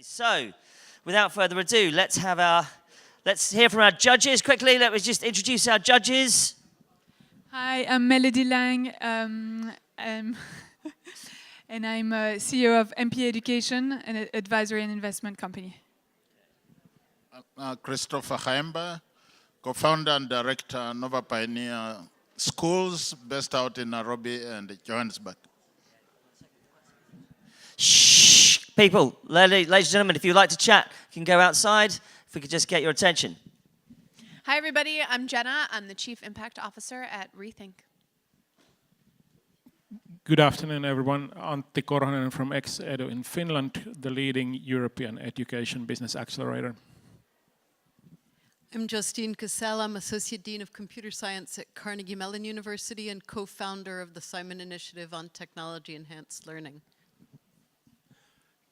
So, without further ado, let's hear from our judges quickly. Let me just introduce our judges. Hi, I'm Melody Lang, and I'm CEO of MP Education, an advisory and investment company. Christopher Haemba, co-founder and director, Nova Pioneer Schools, based out in Nairobi and Johannesburg. Shh, people, ladies and gentlemen, if you'd like to chat, you can go outside. If we could just get your attention. Hi, everybody. I'm Jenna. I'm the Chief Impact Officer at Rethink. Good afternoon, everyone. Antti Korhonen from Edu in Finland, the leading European education business accelerator. I'm Justine Cassell. I'm Associate Dean of Computer Science at Carnegie Mellon University and co-founder of the Simon Initiative on Technology-Enhanced Learning.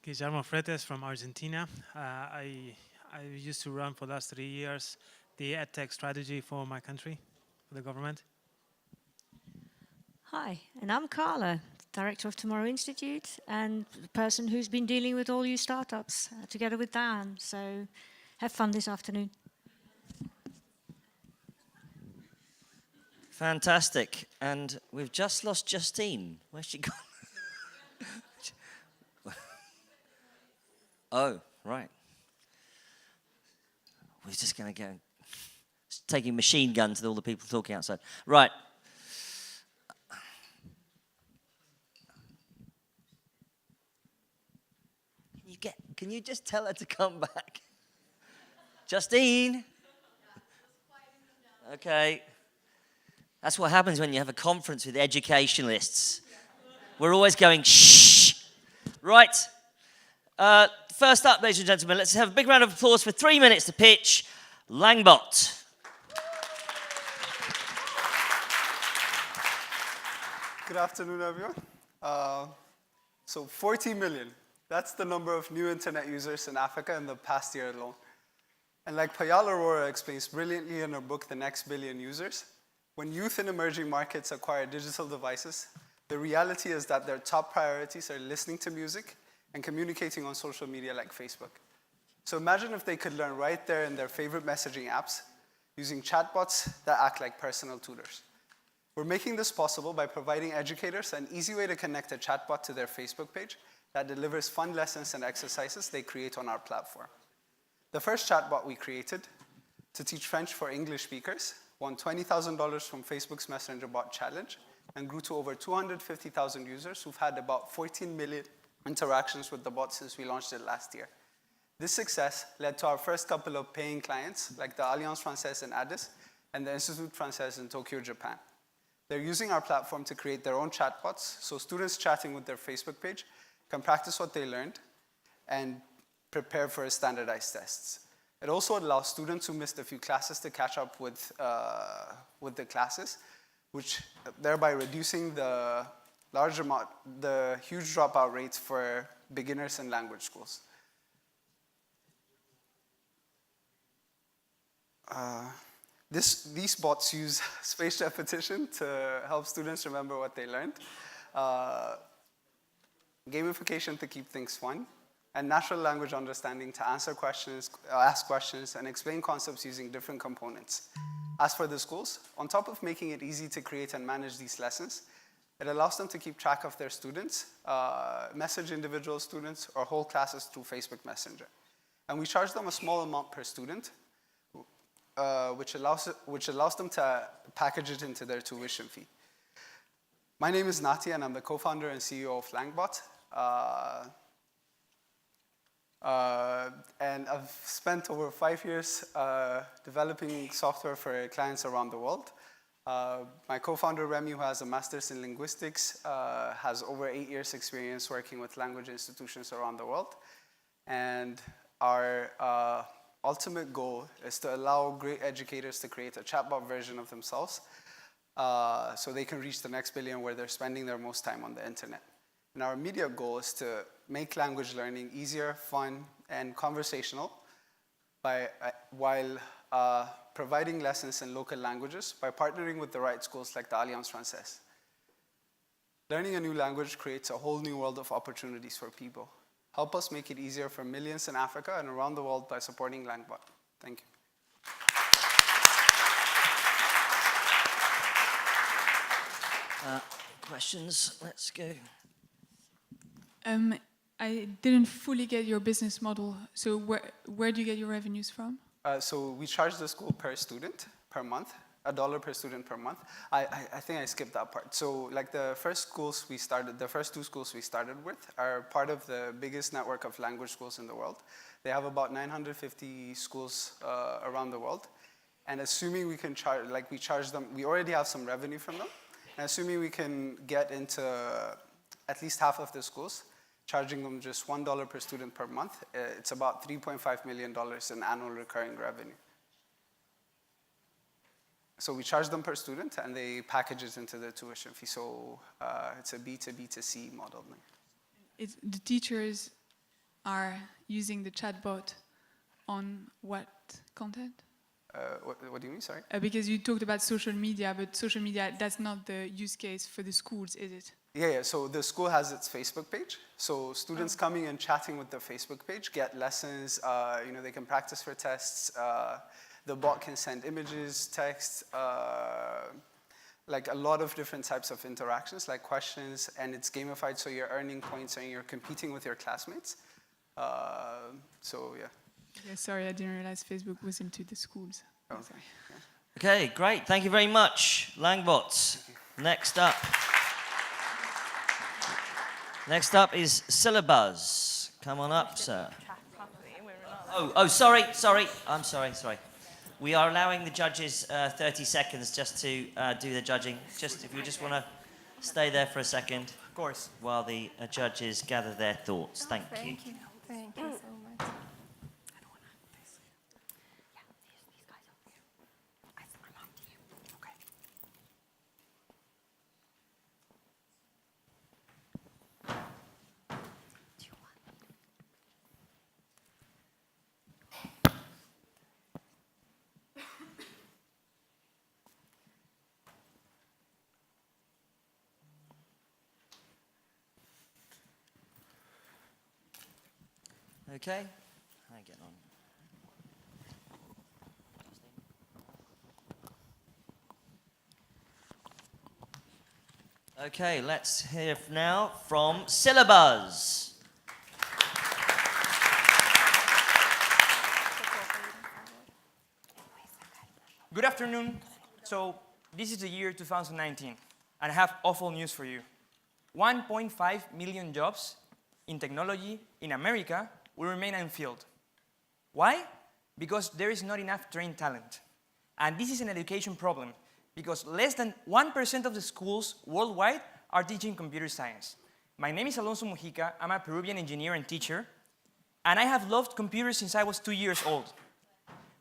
Guillermo Fretes from Argentina. I used to run for the last 3 years the EdTech strategy for my country, for the government. Hi, and I'm Carla, Director of Tomorrow Institute and the person who's been dealing with all you startups together with Dan. So have fun this afternoon. Fantastic. And we've just lost Justine. Where's she gone? Oh, right. We're just going to go taking machine guns to all the people talking outside. Right. Can you just tell her to come back? Justine? Okay. That's what happens when you have a conference with educationalists. We're always going, shh. Right. First up, ladies and gentlemen, let's have a big round of applause for 3 minutes to pitch Langbot. Good afternoon, everyone. So 40 million, that's the number of new internet users in Africa in the past year alone. And like Payal Arora explains brilliantly in her book, The Next Billion Users, when youth in emerging markets acquire digital devices, the reality is that their top priorities are listening to music and communicating on social media like Facebook. So imagine if they could learn right there in their favorite messaging apps using chatbots that act like personal tutors. We're making this possible by providing educators an easy way to connect a chatbot to their Facebook page that delivers fun lessons and exercises they create on our platform. The first chatbot we created to teach French for English speakers won $20,000 from Facebook's Messenger Bot Challenge and grew to over 250,000 users who've had about 14 million interactions with the bot since we launched it last year. This success led to our first couple of paying clients like the Alliance Française in Addis and the Institut Français in Tokyo, Japan. They're using our platform to create their own chatbots, so students chatting with their Facebook page can practice what they learned and prepare for standardized tests. It also allows students who missed a few classes to catch up with the classes, which thereby reducing the huge dropout rates for beginners in language schools. These bots use spaced repetition to help students remember what they learned, gamification to keep things fun, and natural language understanding to answer questions, ask questions, and explain concepts using different components. As for the schools, on top of making it easy to create and manage these lessons, it allows them to keep track of their students, message individual students, or whole classes through Facebook Messenger. And we charge them a small amount per student, which allows them to package it into their tuition fee. My name is Nati, and I'm the co-founder and CEO of Langbot. And I've spent over 5 years developing software for clients around the world. My co-founder, Remy, who has a master's in linguistics, has over 8 years experience working with language institutions around the world. And our ultimate goal is to allow great educators to create a chatbot version of themselves so they can reach the next billion where they're spending their most time on the internet. And our immediate goal is to make language learning easier, fun, and conversational while providing lessons in local languages by partnering with the right schools like the Alliance Française. Learning a new language creates a whole new world of opportunities for people. Help us make it easier for millions in Africa and around the world by supporting Langbot. Thank you. Questions? Let's go. I didn't fully get your business model. So where do you get your revenues from? So we charge the school per student per month, $1 per student per month. I think I skipped that part. So like the first two schools we started with are part of the biggest network of language schools in the world. They have about 950 schools around the world. And assuming we can charge, like we charge them, we already have some revenue from them. And assuming we can get into at least half of the schools, charging them just $1 per student per month, it's about $3.5 million in annual recurring revenue. So we charge them per student, and they package it into the tuition fee. So it's a B2B2C model. The teachers are using the chatbot on what content? What do you mean, sorry? Because you talked about social media, but social media, that's not the use case for the schools, is it? Yeah, so the school has its Facebook page. So students coming and chatting with the Facebook page get lessons, they can practice for tests. The bot can send images, text, like a lot of different types of interactions, like questions, and it's gamified, so you're earning points and you're competing with your classmates. So, yeah. Yeah, sorry, I didn't realize Facebook was into the schools. Oh, sorry. Yeah. Okay, great. Thank you very much, Langbot. Next up. Next up is Syllabuzz. Come on up, sir. Oh, sorry. I'm sorry. We are allowing the judges 30 seconds just to do the judging. Just if you just want to stay there for a second. Of course. While the judges gather their thoughts. Thank you. Thank you so much. Okay. I get on. Okay, let's hear now from Syllabuzz. Good afternoon. So this is the year 2019, and I have awful news for you. 1.5 million jobs in technology in America will remain unfilled. Why? Because there is not enough trained talent. And this is an education problem, because less than 1% of the schools worldwide are teaching computer science. My name is Alonso Mujica. I'm a Peruvian engineer and teacher, and I have loved computers since I was 2 years old.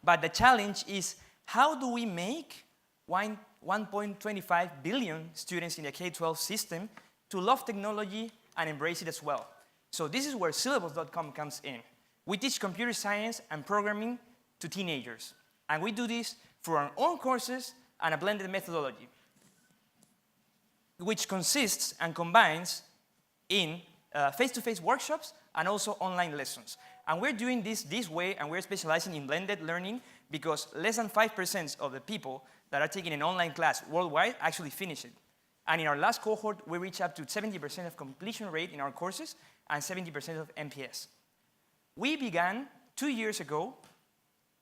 But the challenge is, how do we make 1.25 billion students in the K-12 system to love technology and embrace it as well? So this is where syllabus.com comes in. We teach computer science and programming to teenagers. And we do this through our own courses and a blended methodology, which consists and combines in face-to-face workshops and also online lessons. And we're doing this way, and we're specializing in blended learning because less than 5% of the people that are taking an online class worldwide actually finish it. And in our last cohort, we reached up to 70% of completion rate in our courses and 70% of NPS. We began 2 years ago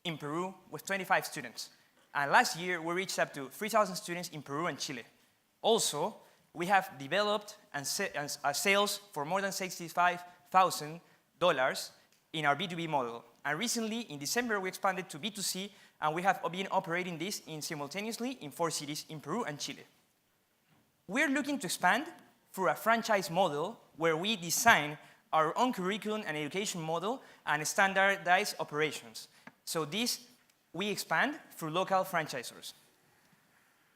in Peru with 25 students. And last year, we reached up to 3,000 students in Peru and Chile. Also, we have developed and sales for more than $65,000 in our B2B model. And recently, in December, we expanded to B2C, and we have been operating this simultaneously in 4 cities in Peru and Chile. We're looking to expand through a franchise model where we design our own curriculum and education model and standardize operations. So this, we expand through local franchisors.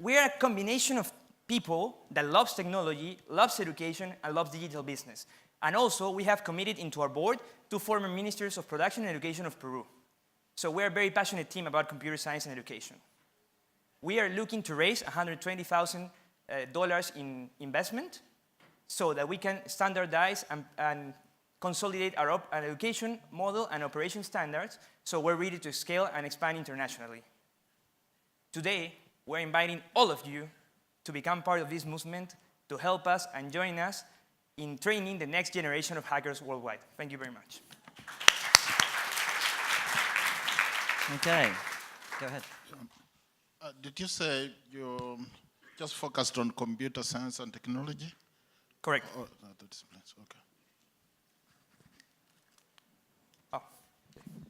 We're a combination of people that loves technology, loves education, and loves digital business. And also, we have committed into our board 2 former ministers of production and education of Peru. So we're a very passionate team about computer science and education. We are looking to raise $120,000 in investment so that we can standardize and consolidate our education model and operation standards, so we're ready to scale and expand internationally. Today, we're inviting all of you to become part of this movement, to help us and join us in training the next generation of hackers worldwide. Thank you very much. Okay, go ahead. Did you say you just focused on computer science and technology? Correct. Oh, other disciplines, okay. Oh.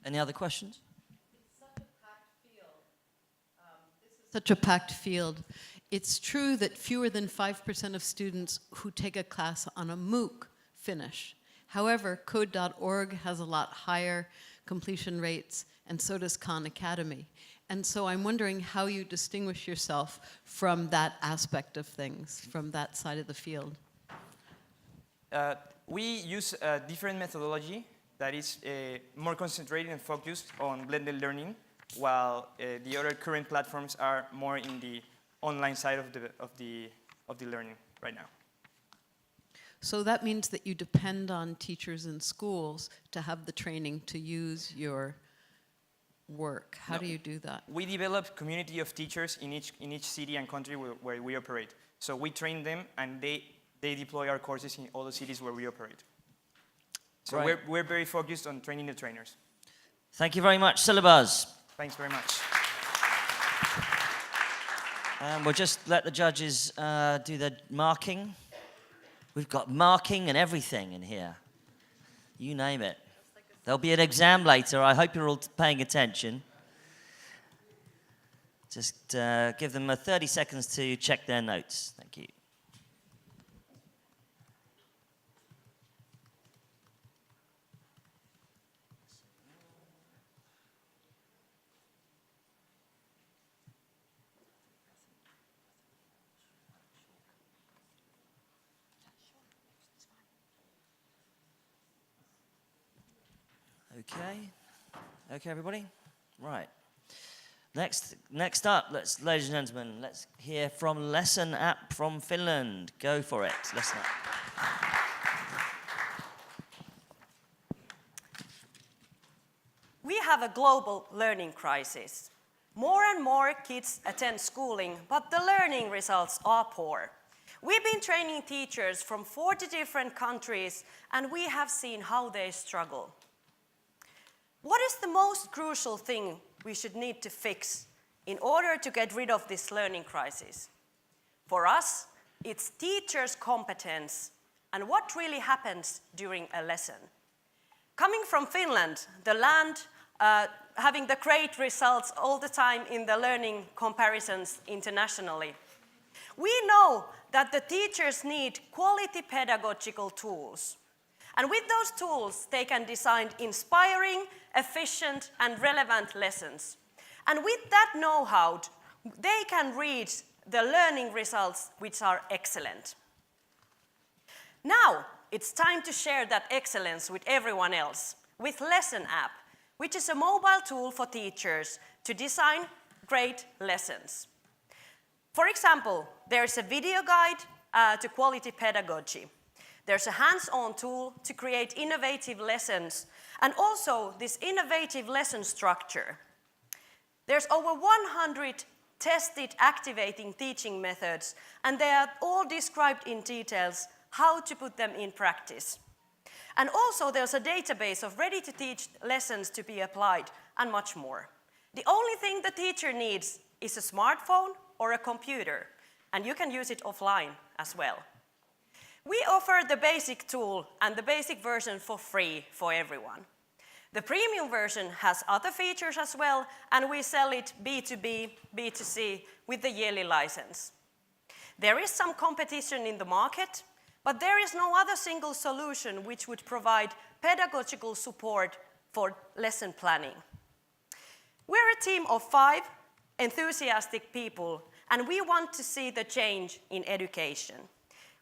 Any other questions? Such a packed field. It's true that fewer than 5% of students who take a class on a MOOC finish. However, code.org has a lot higher completion rates, and so does Khan Academy. And so I'm wondering how you distinguish yourself from that aspect of things, from that side of the field. We use a different methodology that is more concentrated and focused on blended learning, while the other current platforms are more in the online side of the learning right now. So that means that you depend on teachers in schools to have the training to use your work. How do you do that? We develop community of teachers in each city and country where we operate. So we train them, and they deploy our courses in all the cities where we operate. So Right. we're very focused on training the trainers. Thank you very much, Syllabus. Thanks very much. And we'll just let the judges do the marking. We've got marking and everything in here. You name it. There'll be an exam later. I hope you're all paying attention. Just give them 30 seconds to check their notes. Thank you. Okay. Okay, everybody? Right. Next up, ladies and gentlemen, let's hear from Lesson App from Finland. Go for it, Lesson App. We have a global learning crisis. More and more kids attend schooling, but the learning results are poor. We've been training teachers from 40 different countries, and we have seen how they struggle. What is the most crucial thing we should need to fix in order to get rid of this learning crisis? For us, it's teachers' competence and what really happens during a lesson. Coming from Finland, the land having the great results all the time in the learning comparisons internationally, we know that the teachers need quality pedagogical tools. And with those tools, they can design inspiring, efficient, and relevant lessons. And with that know-how, they can reach the learning results which are excellent. Now, it's time to share that excellence with everyone else with Lesson App, which is a mobile tool for teachers to design great lessons. For example, there's a video guide to quality pedagogy. There's a hands-on tool to create innovative lessons, and also this innovative lesson structure. There's over 100 tested activating teaching methods, and they are all described in details how to put them in practice. And also there's a database of ready-to-teach lessons to be applied, and much more. The only thing the teacher needs is a smartphone or a computer, and you can use it offline as well. We offer the basic tool and the basic version for free for everyone. The premium version has other features as well, and we sell it B2B, B2C with the yearly license. There is some competition in the market, but there is no other single solution which would provide pedagogical support for lesson planning. We're a team of 5 enthusiastic people, and we want to see the change in education.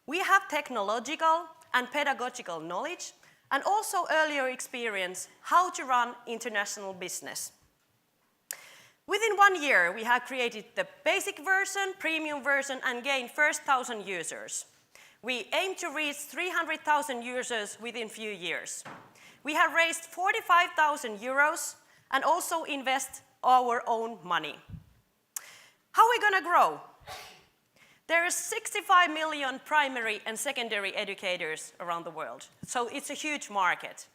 We have technological and pedagogical knowledge, and also earlier experience how to run international business. Within 1 year, we have created the basic version, premium version, and gained first 1,000 users. We aim to reach 300,000 users within few years. We have raised 45,000 euros and also invest our own money. How are we going to grow? There are 65 million primary and secondary educators around the world, so it's a huge market.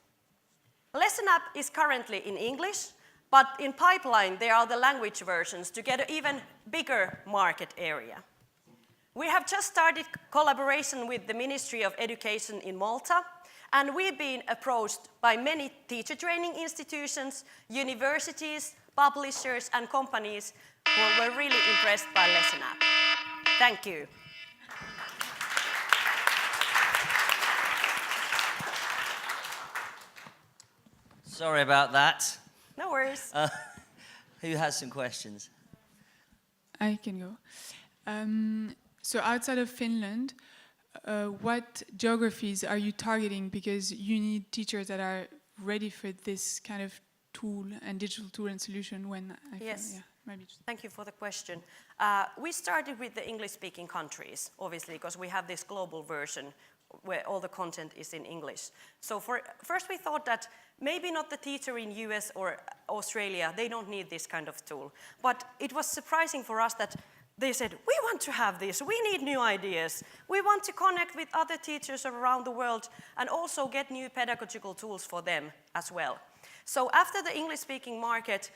Lesson App is currently in English, but in pipeline there are the language versions to get an even bigger market area. We have just started collaboration with the Ministry of Education in Malta, and we've been approached by many teacher training institutions, universities, publishers, and companies who were really impressed by Lesson App. Thank you. Sorry about that. No worries. Who has some questions? I can go. So outside of Finland, what geographies are you targeting? Because you need teachers that are ready for this kind of tool and digital tool and solution when Yes. Maybe. Thank you for the question. We started with the English-speaking countries, obviously, because we have this global version where all the content is in English. So first we thought that maybe not the teacher in US or Australia, they don't need this kind of tool. But it was surprising for us that they said, we want to have this, we need new ideas. We want to connect with other teachers around the world and also get new pedagogical tools for them as well. So after the English-speaking market,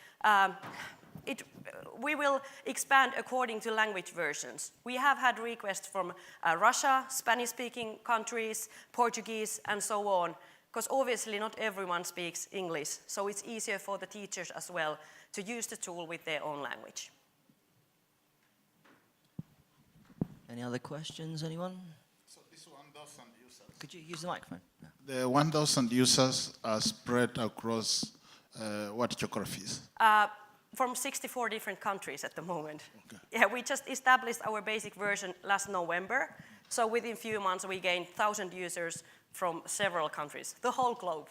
we will expand according to language versions. We have had requests from Russia, Spanish-speaking countries, Portuguese, and so on, because obviously not everyone speaks English, so it's easier for the teachers as well to use the tool with their own language. Any other questions, anyone? So this 1,000 users. Could you use the microphone? The 1,000 users are spread across what geographies? From 64 different countries at the moment. Okay. Yeah, we just established our basic version last November, so within a few months we gained 1,000 users from several countries, the whole globe.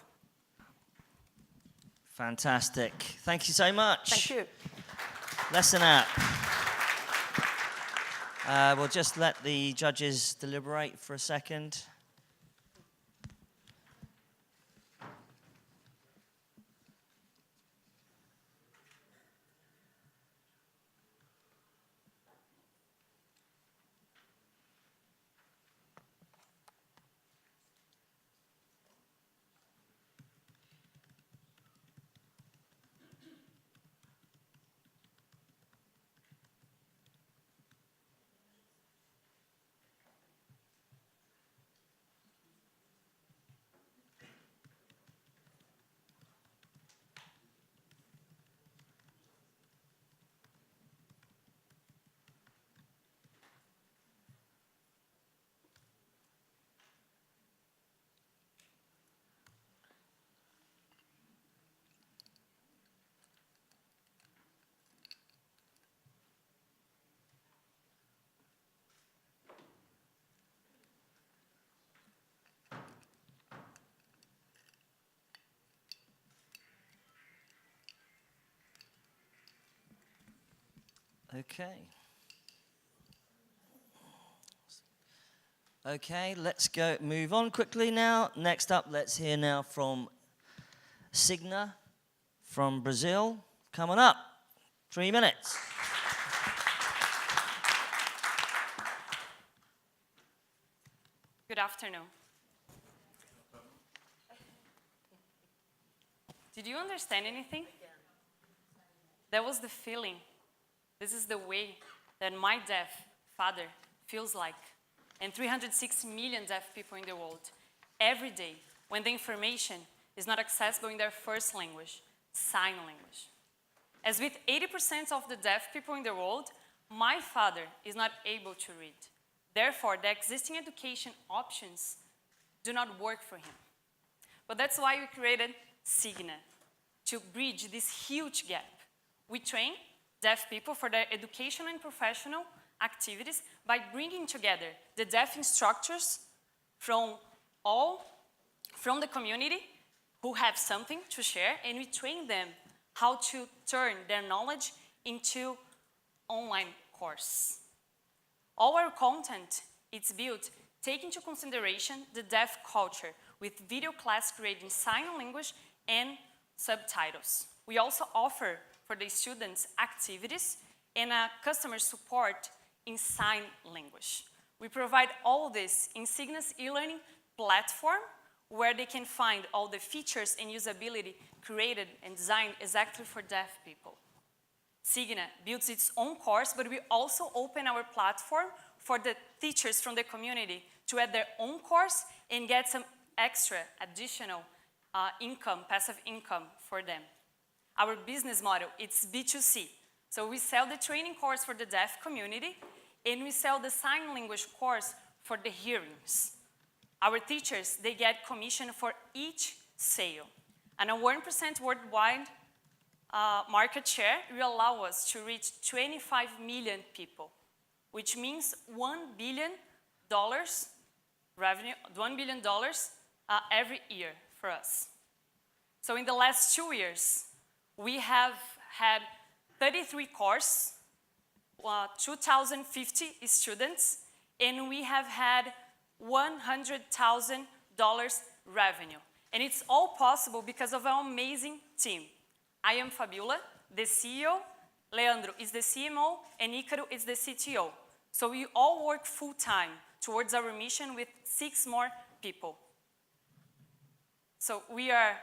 Fantastic. Thank you so much. Thank you. Lesson App. We'll just let the judges deliberate for a second. Okay. Okay, let's move on quickly now. Next up, let's hear now from Signa from Brazil. Coming up, 3 minutes. Good afternoon. Did you understand anything? That was the feeling. This is the way that my deaf father feels like, and 306 million deaf people in the world, every day, when the information is not accessible in their first language, sign language. As with 80% of the deaf people in the world, my father is not able to read. Therefore, the existing education options do not work for him. But that's why we created Signa, to bridge this huge gap. We train deaf people for their educational and professional activities by bringing together the deaf instructors from the community who have something to share, and we train them how to turn their knowledge into online course. All our content is built take into consideration the deaf culture with video class created in sign language and subtitles. We also offer for the students activities and customer support in sign language. We provide all this in Cigna's e-learning platform where they can find all the features and usability created and designed exactly for deaf people. Cigna builds its own course, but we also open our platform for the teachers from the community to add their own course and get some extra additional income, passive income for them. Our business model, it's B2C. So we sell the training course for the deaf community, and we sell the sign language course for the hearings. Our teachers, they get commission for each sale. And a 1% worldwide market share will allow us to reach 25 million people, which means $1 billion revenue, $1 billion every year for us. So in the last 2 years, we have had 33 courses, 2,050 students, and we have had $100,000 revenue. And it's all possible because of our amazing team. I am Fabiola, the CEO, Leandro is the CMO, and Icaro is the CTO. So we all work full-time towards our mission with 6 more people. So we are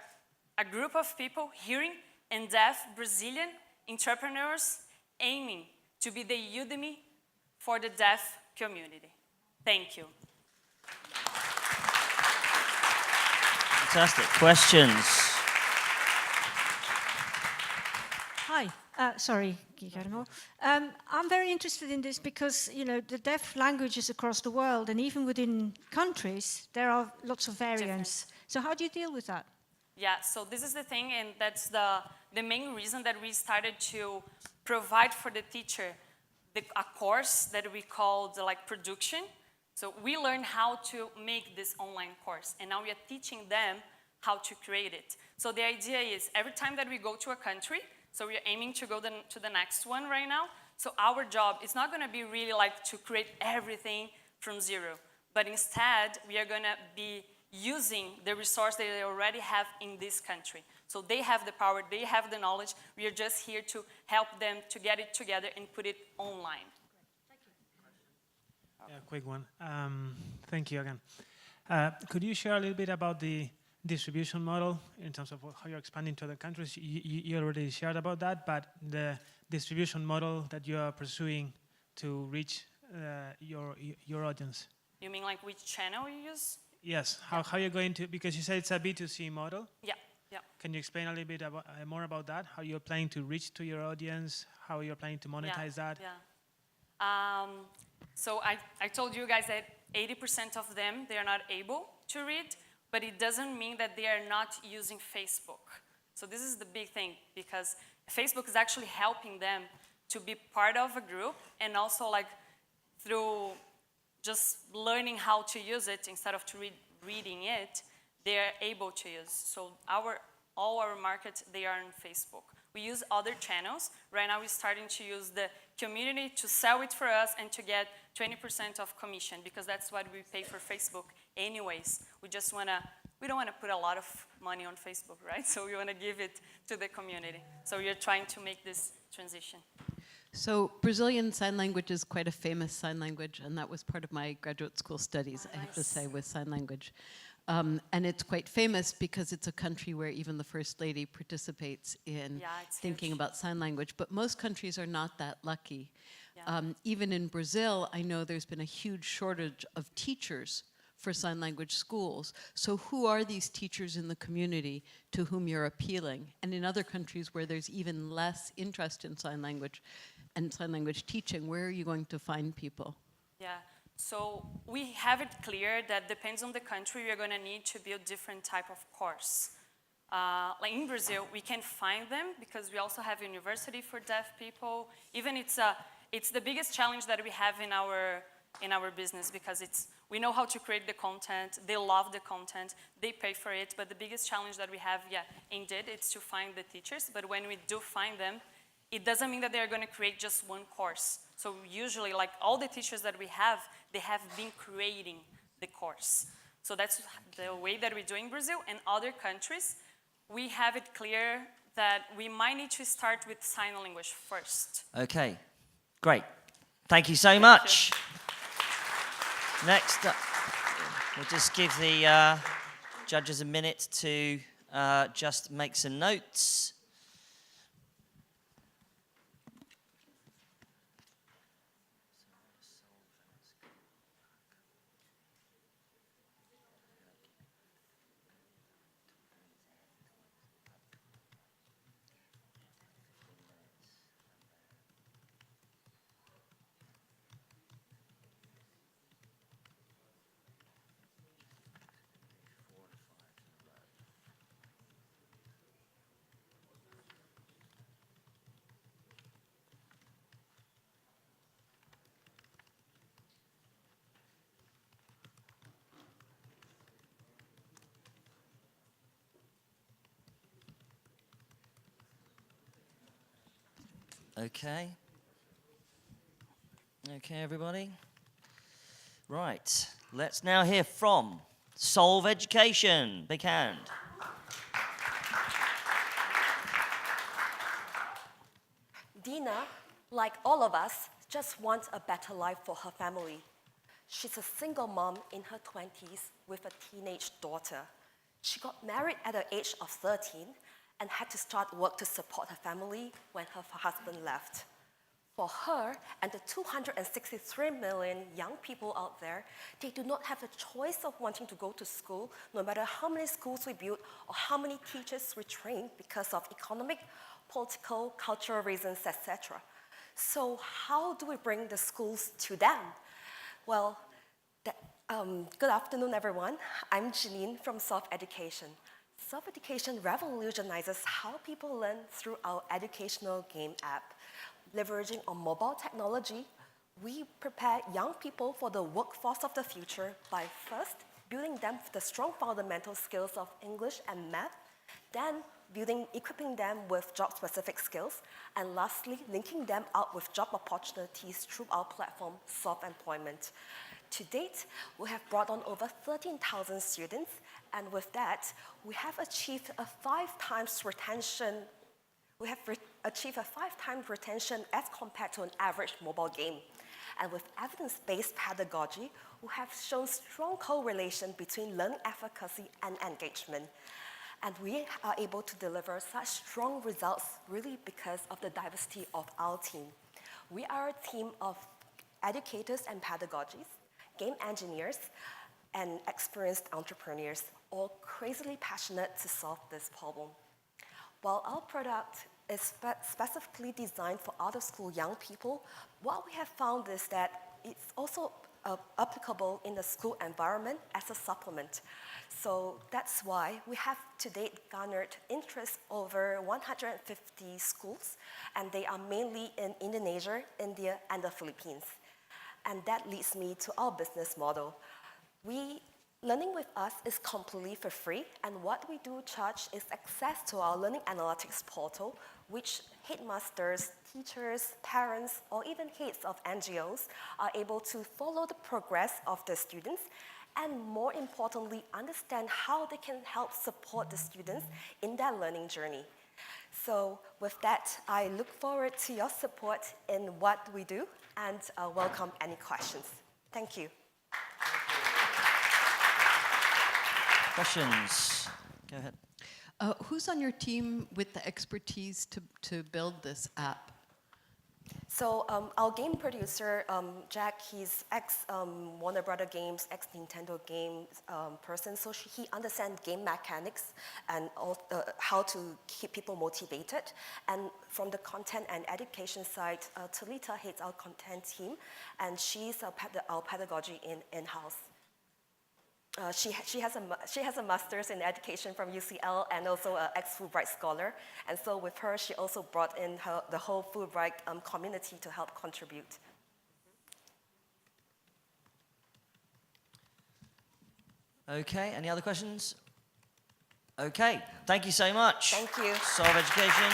a group of people, hearing and deaf Brazilian entrepreneurs aiming to be the Udemy for the deaf community. Thank you. Fantastic. Questions? Hi. Sorry, Guillermo. I'm very interested in this because, you know, the deaf languages across the world and even within countries, there are lots of variants. So how do you deal with that? Yeah, so this is the thing, and that's the main reason that we started to provide for the teacher a course that we called like production. So we learned how to make this online course, and now we are teaching them how to create it. So the idea is every time that we go to a country, so we are aiming to go to the next one right now, so our job is not going to be really like to create everything from zero, but instead we are going to be using the resource that they already have in this country. So they have the power, they have the knowledge, we are just here to help them to get it together and put it online. Yeah, quick one. Thank you again. Could you share a little bit about the distribution model in terms of how you're expanding to other countries? You already shared about that, but the distribution model that you are pursuing to reach your audience. You mean like which channel you use? Yes, how you're going to, because you said it's a B2C model. Yeah, yeah. Can you explain a little bit about, more about that? How you're planning to reach to your audience? How you're planning to monetize that? Yeah. So I told you guys that 80% of them, they are not able to read, but it doesn't mean that they are not using Facebook. So this is the big thing, because Facebook is actually helping them to be part of a group, and also like through just learning how to use it instead of reading it, they are able to use. So all our markets, they are on Facebook. We use other channels. Right now we're starting to use the community to sell it for us and to get 20% of commission, because that's what we pay for Facebook anyways. We don't want to put a lot of money on Facebook, right? So we want to give it to the community. So we are trying to make this transition. So Brazilian Sign Language is quite a famous sign language, and that was part of my graduate school studies, I have to say, with sign language. And it's quite famous because it's a country where even the First Lady participates in thinking about sign language. But most countries are not that lucky. Yeah. Even in Brazil, I know there's been a huge shortage of teachers for sign language schools. So who are these teachers in the community to whom you're appealing? And in other countries where there's even less interest in sign language and sign language teaching, where are you going to find people? Yeah. So we have it clear that depends on the country, you're going to need to build different type of course. Like in Brazil, we can find them because we also have university for deaf people. Even it's the biggest challenge that we have in our business, because we know how to create the content, they love the content, they pay for it, but the biggest challenge that we have, indeed, it's to find the teachers. But when we do find them, it doesn't mean that they're going to create just one course. So usually, like all the teachers that we have, they have been creating the course. So that's the way that we do in Brazil. And other countries, we have it clear that we might need to start with sign language first. Okay, great. Thank you so much. Next up, we'll just give the judges a minute to just make some notes. Okay. Okay, everybody. Right. Let's now hear from Solve Education. Big hand. Dina, like all of us, just wants a better life for her family. She's a single mom in her 20s with a teenage daughter. She got married at the age of 13 and had to start work to support her family when her husband left. For her and the 263 million young people out there, they do not have a choice of wanting to go to school, no matter how many schools we build or how many teachers we train because of economic, political, cultural reasons, etc. So how do we bring the schools to them? Well, good afternoon, everyone. I'm Janine from Solve Education. Solve Education revolutionizes how people learn through our educational game app. Leveraging on mobile technology, we prepare young people for the workforce of the future by first building them with the strong fundamental skills of English and math, then equipping them with job-specific skills, and lastly, linking them up with job opportunities through our platform, Solve Employment. To date, we have brought on over 13,000 students, and with that, we have achieved a 5 times retention. We have achieved a 5 times retention as compared to an average mobile game. And with evidence-based pedagogy, we have shown strong correlation between learning efficacy and engagement. And we are able to deliver such strong results really because of the diversity of our team. We are a team of educators and pedagogists, game engineers, and experienced entrepreneurs, all crazily passionate to solve this problem. While our product is specifically designed for out-of-school young people, what we have found is that it's also applicable in the school environment as a supplement. So that's why we have to date garnered interest over 150 schools, and they are mainly in Indonesia, India, and the Philippines. And that leads me to our business model. Learning with us is completely for free, and what we do charge is access to our learning analytics portal, which headmasters, teachers, parents, or even heads of NGOs are able to follow the progress of the students, and more importantly, understand how they can help support the students in their learning journey. So with that, I look forward to your support in what we do, and welcome any questions. Thank you. Questions? Go ahead. Who's on your team with the expertise to build this app? So our game producer, Jack, he's ex-Warner Brother Games, ex-Nintendo Games person, so he understands game mechanics and how to keep people motivated. And from the content and education side, Talita heads our content team, and she's our pedagogy in-house. She has a master's in education from UCL and also an ex-Fulbright scholar. And so with her, she also brought in the whole Fulbright community to help contribute. Okay, any other questions? Okay, thank you so much. Thank you. Solve Education.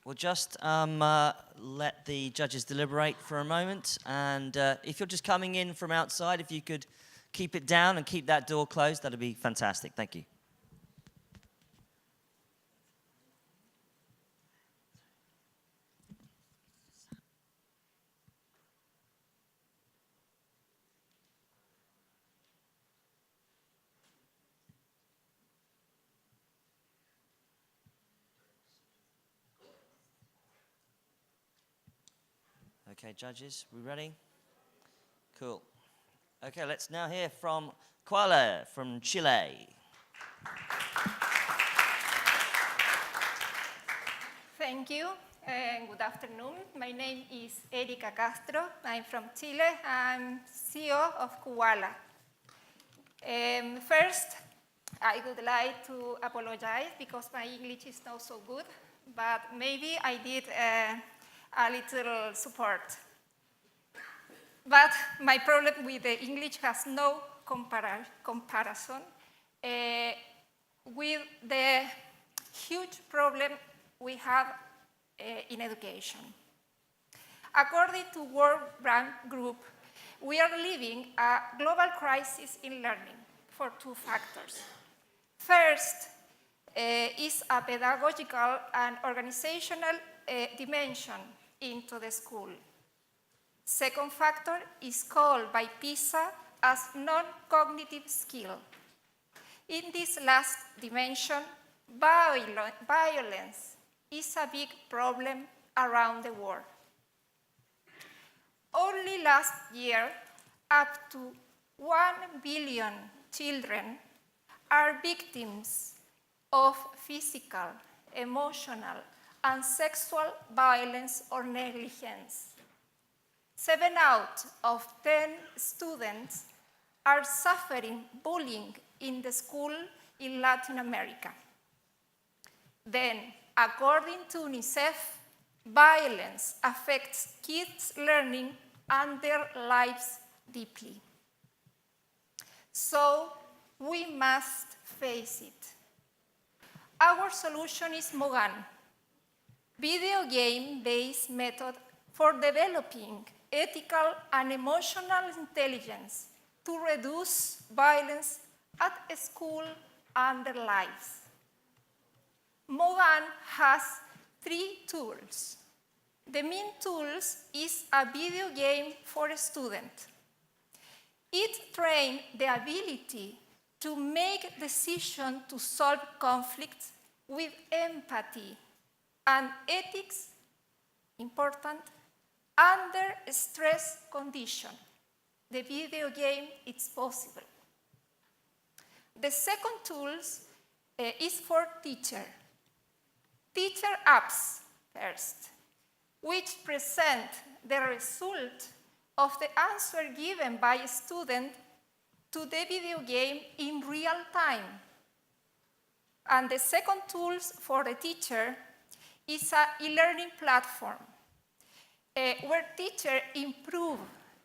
We'll just let the judges deliberate for a moment. And if you're just coming in from outside, if you could keep it down and keep that door closed, that'd be fantastic. Thank you. Okay, judges, we ready? Cool. Okay, let's now hear from Kuala from Chile. Thank you, and good afternoon. My name is Erika Castro. I'm from Chile. I'm CEO of Kuala. First, I would like to apologize because my English is not so good, but maybe I did a little support. But my problem with the English has no comparison with the huge problem we have in education. According to World Bank Group, we are living a global crisis in learning for two factors. First is a pedagogical and organizational dimension into the school. Second factor is called by PISA as non-cognitive skill. In this last dimension, violence is a big problem around the world. Only last year, up to 1 billion children are victims of physical, emotional, and sexual violence or negligence. 7 out of 10 students are suffering bullying in the school in Latin America. Then, according to UNICEF, violence affects kids' learning and their lives deeply. So, we must face it. Our solution is Mogan, video game-based method for developing ethical and emotional intelligence to reduce violence at school and their lives. Mogan has 3 tools. The main tools is a video game for a student. It trains the ability to make decisions to solve conflicts with empathy and ethics, important, under stress condition. The video game is possible. The second tool is for teacher apps first, which present the result of the answer given by a student to the video game in real time. And the second tool for the teacher is an e-learning platform where teachers improve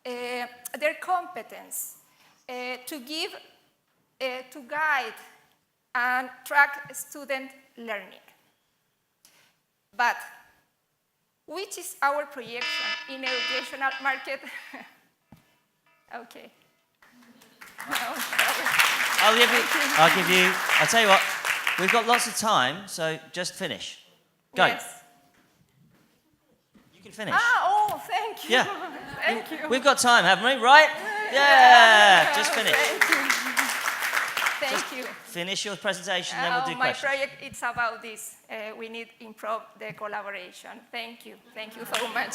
their competence to guide and track student learning. But which is our projection in educational market? Okay. I'll tell you what, we've got lots of time, so just finish. Go. Yes. You can finish. Thank you. Yeah. Thank you. We've got time, haven't we? Right? Yeah. Just finish. Thank you. Finish your presentation, then we'll do questions. My project is about this. We need to improve the collaboration. Thank you. Thank you so much.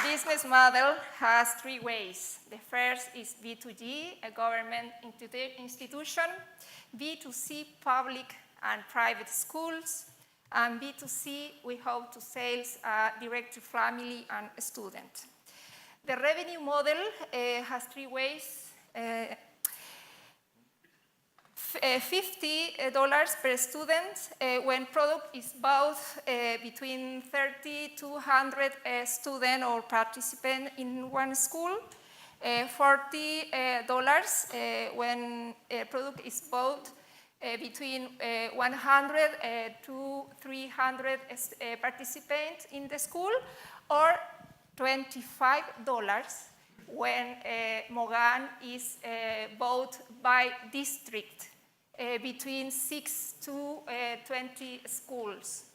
Business model has 3 ways. The first is B2G, a government institution, B2C, public and private schools, and B2C, we hope to sales direct to family and student. The revenue model has 3 ways. $50 per student when product is bought between 30 to 100 students or participants in one school. $40 when a product is bought between 100 to 300 participants in the school, or $25 when Mogan is bought by district between 6 to 20 schools.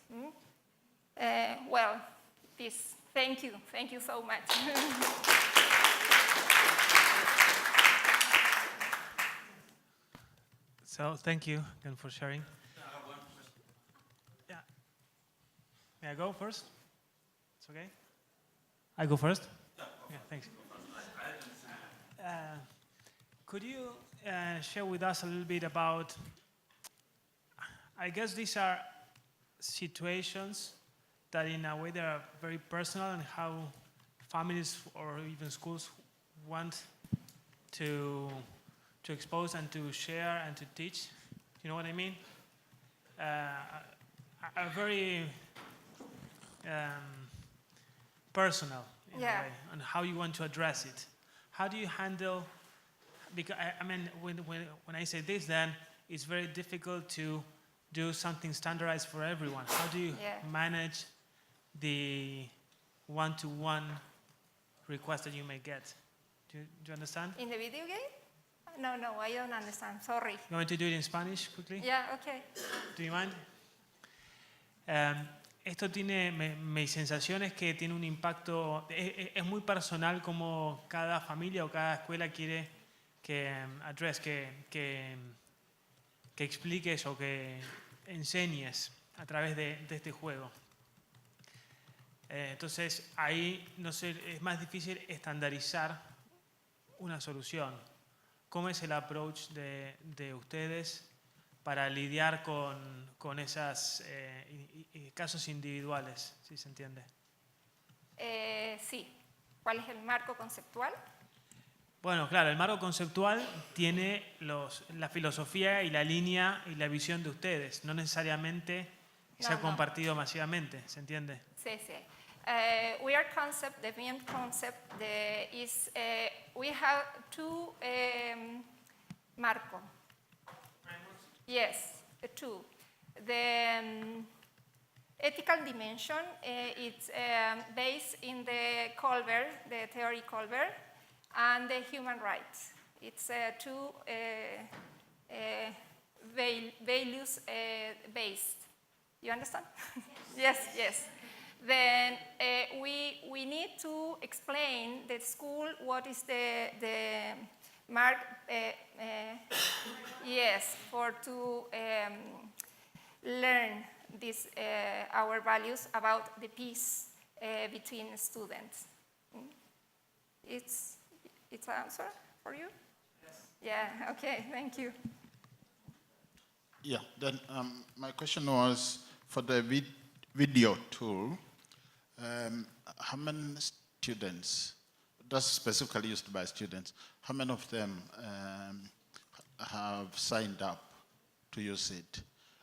Well, this. Thank you so much. So thank you again for sharing. Yeah. May I go first? It's okay? I go first? Yeah, thanks. Could you share with us a little bit about, I guess these are situations that in a way they are very personal, and how families or even schools want to expose and to share and to teach. You know what I mean? Are very personal in a way, on how you want to address it. How do you handle, because I mean, when I say this, then it's very difficult to do something standardized for everyone. How do you manage the one-to-one request that you may get? Do you understand? In the video game? No, I don't understand. Sorry. You want me to do it in Spanish quickly? Yeah, okay. Do you mind? Esto tiene, mi sensación es que tiene un impacto, es muy personal como cada familia o cada escuela quiere que expliques o que enseñes a través de este juego. Entonces ahí no sé, es más difícil estandarizar una solución. ¿Cómo es el approach de ustedes para lidiar con esos casos individuales, si se entiende? Sí. ¿Cuál es el marco conceptual? Bueno, claro, el marco conceptual tiene la filosofía y la línea y la visión de ustedes, no necesariamente se ha compartido masivamente, ¿se entiende? Sí. The main concept is we have two marco. Yes, two. The ethical dimension it's based in the theory Colbert, and the human rights. It's two values based. You understand? Yes. Then we need to explain the school what is the mark. To learn this our values about the peace between students. It's an answer for you? Yes. Yeah. Okay. Thank you. Yeah. Then my question was for the video tool. How many students, that's specifically used by students, how many of them have signed up to use it?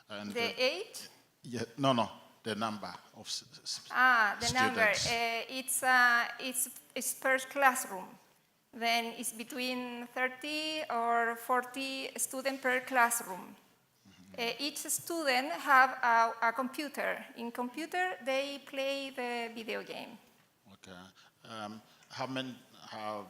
And the age? Yeah, no, the number of students. The number. It's per classroom. Then it's between 30 or 40 students per classroom. Each student have a computer. In computer, they play the video game. Okay. How many have...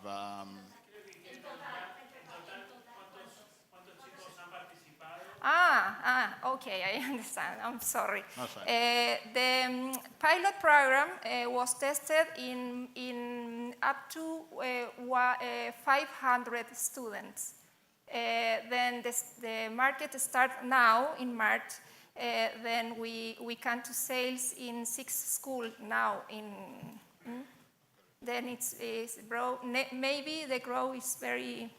Okay, I understand. I'm sorry. That's right. The pilot program was tested in up to 500 students. Then the market starts now in March. Then we come to sales in 6 schools now. Then it's maybe the growth is very,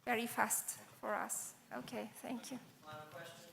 very fast for us. Okay, thank you. Final question.